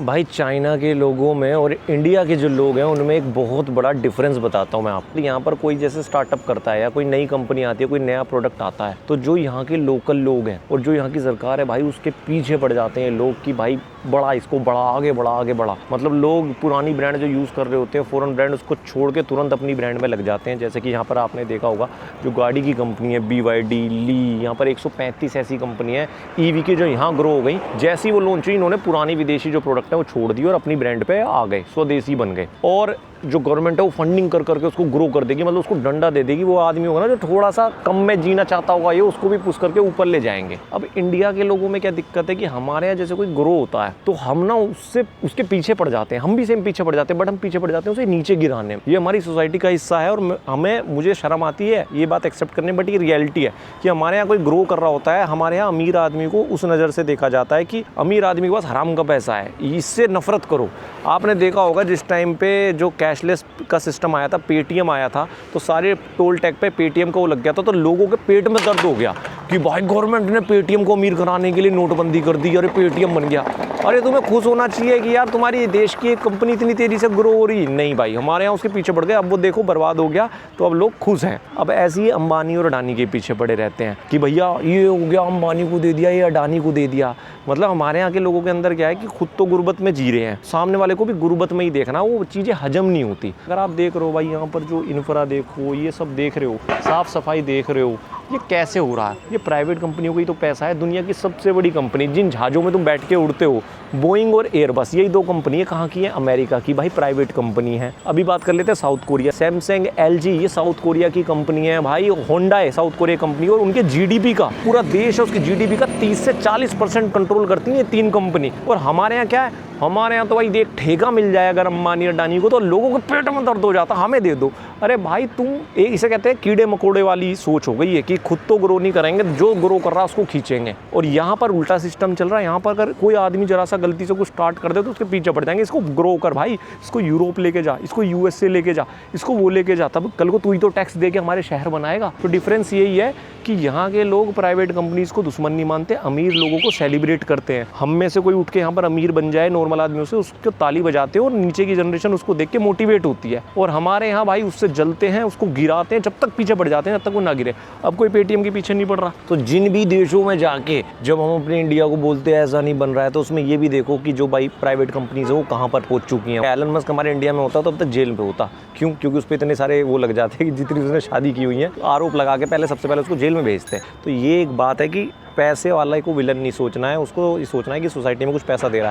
भाई चाइना के लोगों में और इंडिया के जो लोग हैं उनमें एक बहुत बड़ा डिफरेंस बताता हूँ मैं आपको। यहाँ पर कोई जैसे स्टार्टअप करता है या कोई नई कंपनी आती है, कोई नया प्रोडक्ट आता है, तो जो यहाँ के लोकल लोग हैं और जो यहाँ की सरकार है भाई उसके पीछे पड़ जाते हैं लोग कि भाई बड़ा इसको बड़ा आगे बढ़ा आगे बढ़ा। मतलब लोग पुरानी ब्रांड जो यूज़ कर रहे होते हैं फॉरेन ब्रांड, उसको छोड़ के तुरंत अपनी ब्रांड में लग जाते हैं। जैसे कि यहाँ पर आपने देखा होगा जो गाड़ी की कंपनी है BYD, ली, यहाँ पर 135 ऐसी कंपनी है EV की जो यहाँ ग्रो हो गई। जैसे ही वो लॉन्च हुई इन्होंने पुरानी विदेशी जो प्रोडक्ट है वो छोड़ दी और अपनी ब्रांड पे आ गए, स्वदेशी बन गए। और जो गवर्नमेंट है वो फंडिंग कर करके उसको ग्रो कर देगी, मतलब उसको डंडा दे देगी। वो आदमी होगा ना जो थोड़ा सा कम में जीना चाहता होगा ये उसको भी पुश करके ऊपर ले जाएंगे। अब इंडिया के लोगों में क्या दिक्कत है कि हमारे यहाँ जैसे कोई ग्रो होता है तो हम ना उसके पीछे पड़ जाते हैं। हम भी सेम पीछे पड़ जाते हैं, बट हम पीछे पड़ जाते हैं उसे नीचे गिराने में। ये हमारी सोसाइटी का हिस्सा है और मुझे शर्म आती है ये बात एक्सेप्ट करने, बट ये रियलिटी है कि हमारे यहाँ कोई ग्रो कर रहा होता है, हमारे यहाँ अमीर आदमी को उस नज़र से देखा जाता है कि अमीर आदमी के पास हराम का पैसा है, इससे नफरत करो। आपने देखा होगा जिस टाइम पे जो कैशलेस का सिस्टम आया था, पेटीएम आया था, तो सारे टोल टैग पे पेटीएम का वो लग गया था, तो लोगों के पेट में दर्द हो गया कि भाई गवर्नमेंट ने पेटीएम को अमीर कराने के लिए नोटबंदी कर दी, अरे पेटीएम बन गया। अरे तुम्हें खुश होना चाहिए कि यार तुम्हारी देश की एक कंपनी इतनी तेज़ी से ग्रो हो रही। नहीं भाई, हमारे यहाँ उसके पीछे पड़ गए, अब वो देखो बर्बाद हो गया, तो अब लोग खुश हैं। अब ऐसे ही अंबानी और अडानी के पीछे पड़े रहते हैं कि भैया ये हो गया, अंबानी को दे दिया, ये अडानी को दे दिया। मतलब हमारे यहाँ के लोगों के अंदर क्या है कि खुद तो गुर्बत में जी रहे हैं, सामने वाले को भी गुर्बत में ही देखना, वो चीज़ें हजम नहीं होती। अगर आप देख रहे हो भाई यहाँ पर जो इंफ्रा देखो, ये सब देख रहे हो, साफ़ सफाई देख रहे हो, ये कैसे हो रहा है? ये प्राइवेट कंपनियों का ही तो पैसा है। दुनिया की सबसे बड़ी कंपनी जिन जहाज़ों में तुम बैठ के उड़ते हो, बोइंग और एयरबस, यही दो कंपनी है। कहाँ की है? अमेरिका की भाई प्राइवेट कंपनी है। अभी बात कर लेते हैं साउथ कोरिया, सैमसंग, LG, ये साउथ कोरिया की कंपनी है भाई। होंडा है साउथ कोरिया कंपनी, और उनके GDP का, पूरा देश है उसकी GDP का 30 से 40% कंट्रोल करती है तीन कंपनी। और हमारे यहाँ क्या है? हमारे यहाँ तो भाई देख ठेका मिल जाए अगर अंबानी अडानी को तो लोगों के पेट में दर्द हो जाता, हमें दे दो। अरे भाई तुम इसे कहते हैं कीड़े मकोड़े वाली सोच हो गई है कि खुद तो ग्रो नहीं करेंगे, जो ग्रो कर रहा है उसको खींचेंगे। और यहाँ पर उल्टा सिस्टम चल रहा है। यहाँ पर अगर कोई आदमी जरा सा गलती से कुछ स्टार्ट कर दे तो उसके पीछे पड़ जाएंगे, इसको ग्रो कर भाई, इसको यूरोप लेके जा, इसको USA लेके जा, इसको वो लेके जा, तब कल को तू ही तो टैक्स दे के हमारे शहर बनाएगा। तो डिफरेंस यही है कि यहाँ के लोग प्राइवेट कंपनीज को दुश्मन नहीं मानते, अमीर लोगों को सेलिब्रेट करते हैं। हम में से कोई उठ के यहाँ पर अमीर बन जाए नॉर्मल आदमियों से, उसको ताली बजाते हैं और नीचे की जनरेशन उसको देख के मोटिवेट होती है। और हमारे यहाँ भाई उससे जलते हैं, उसको गिराते हैं, जब तक पीछे पड़ जाते हैं जब तक वो ना गिरे। अब कोई पेटीएम के पीछे नहीं पड़ रहा। तो जिन भी देशों में जाके जब हम अपने इंडिया को बोलते हैं ऐसा नहीं बन रहा है, तो उसमें ये भी देखो कि जो भाई प्राइवेट कंपनीज है वो कहाँ पर पहुँच चुकी हैं। एलन मस्क हमारे इंडिया में होता तो अब तक जेल में होता। क्यों? क्योंकि उस पर इतने सारे वो लग जाते हैं कि जितनी उसने शादी की हुई है, आरोप लगा के सबसे पहले उसको जेल में भेजते हैं। तो ये एक बात है कि पैसे वाले को विलन नहीं सोचना है, उसको ये सोचना है कि सोसाइटी में कुछ पैसा दे रहा है।